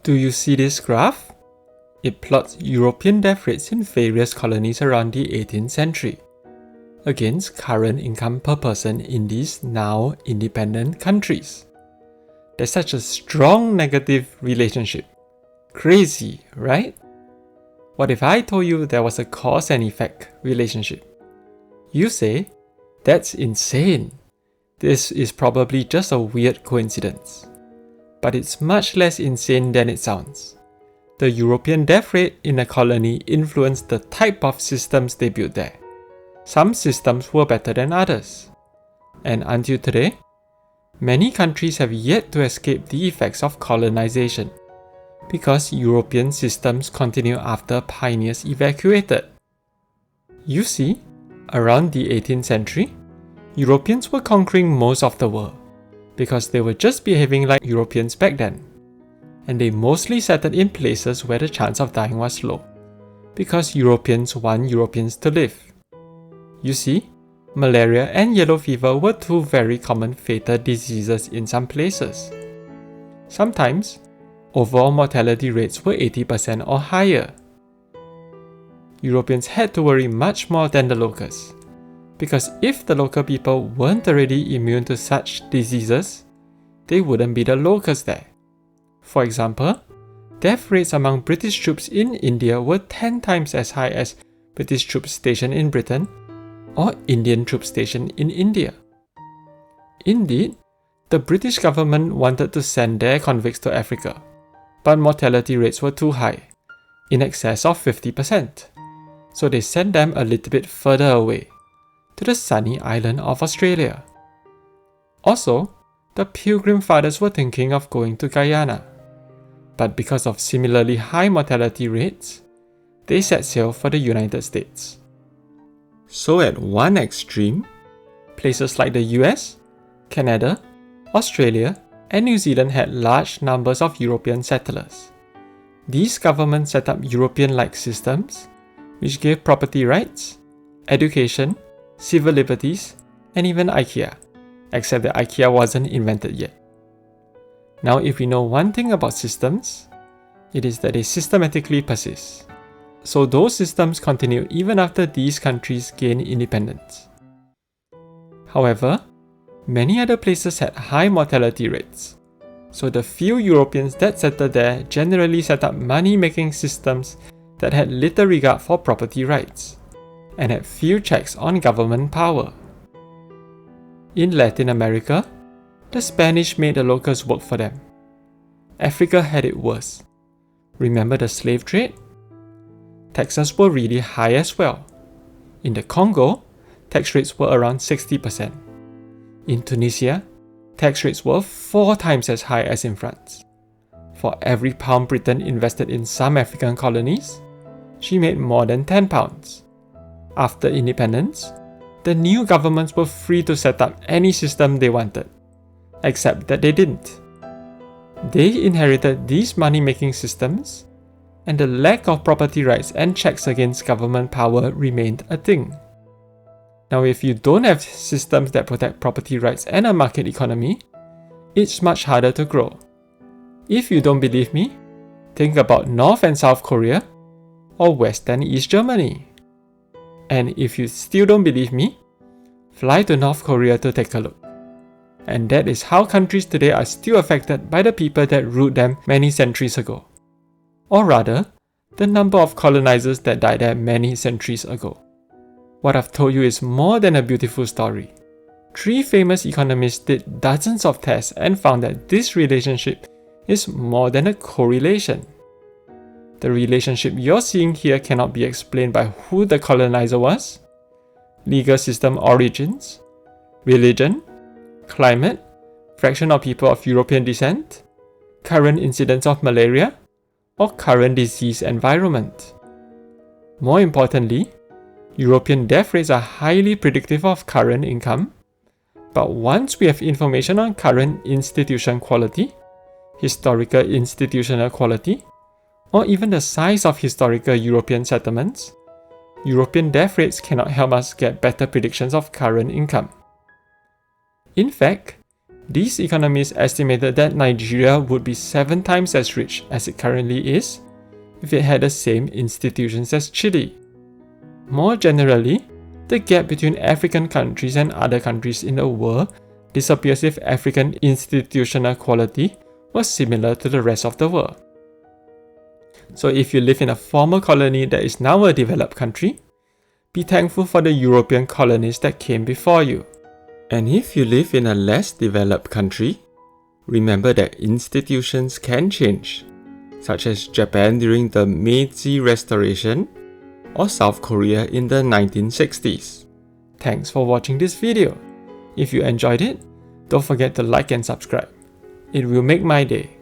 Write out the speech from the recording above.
Do you see this graph? It plots European death rates in various colonies around the 18th century against current income per person in these now independent countries. There's such a strong negative relationship. Crazy, right? What if I told you there was a cause and effect relationship? You say, that's insane. This is probably just a weird coincidence. But it's much less insane than it sounds. The European death rate in a colony influenced the type of systems they built there. Some systems were better than others. And until today, many countries have yet to escape the effects of colonization, because European systems continue after pioneers evacuated. You see, around the 18th century, Europeans were conquering most of the world, because they were just behaving like Europeans back then. And they mostly settled in places where the chance of dying was low, because Europeans want Europeans to live. You see, malaria and yellow fever were two very common fatal diseases in some places. Sometimes, overall mortality rates were 80% or higher. Europeans had to worry much more than the locals, because if the local people weren't already immune to such diseases, they wouldn't be the locals there. For example, death rates among British troops in India were 10 times as high as British troops stationed in Britain or Indian troops stationed in India. Indeed, the British government wanted to send their convicts to Africa, but mortality rates were too high, in excess of 50%, so they sent them a little bit further away, to the sunny island of Australia. Also, the Pilgrim Fathers were thinking of going to Guyana, but because of similarly high mortality rates, they set sail for the United States. So at one extreme, places like the US, Canada, Australia, and New Zealand had large numbers of European settlers. These governments set up European-like systems, which gave property rights, education, civil liberties, and even IKEA, except that IKEA wasn't invented yet. Now, if we know one thing about systems, it is that they systematically persist. So those systems continue even after these countries gain independence. However, many other places had high mortality rates, so the few Europeans that settled there generally set up money-making systems that had little regard for property rights, and had few checks on government power. In Latin America, the Spanish made the locals work for them. Africa had it worse. Remember the slave trade? Taxes were really high as well. In the Congo, tax rates were around 60%. In Tunisia, tax rates were 4 times as high as in France. For every pound Britain invested in some African colonies, she made more than 10 pounds. After independence, the new governments were free to set up any system they wanted, except that they didn't. They inherited these money-making systems, and the lack of property rights and checks against government power remained a thing. Now, if you don't have systems that protect property rights and a market economy, it's much harder to grow. If you don't believe me, think about North and South Korea, or West and East Germany. And if you still don't believe me, fly to North Korea to take a look. And that is how countries today are still affected by the people that ruled them many centuries ago. Or rather, the number of colonizers that died there many centuries ago. What I've told you is more than a beautiful story. 3 famous economists did dozens of tests and found that this relationship is more than a correlation. The relationship you're seeing here cannot be explained by who the colonizer was, legal system origins, religion, climate, fraction of people of European descent, current incidence of malaria, or current disease environment. More importantly, European death rates are highly predictive of current income, but once we have information on current institution quality, historical institutional quality, or even the size of historical European settlements, European death rates cannot help us get better predictions of current income. In fact, These economists estimated that Nigeria would be 7 times as rich as it currently is if it had the same institutions as Chile. More generally, the gap between African countries and other countries in the world disappears if African institutional quality was similar to the rest of the world. So if you live in a former colony that is now a developed country, be thankful for the European colonies that came before you. And if you live in a less developed country, remember that institutions can change, such as Japan during the Meiji Restoration or South Korea in the 1960s. Thanks for watching this video. If you enjoyed it, don't forget to like and subscribe. It will make my day.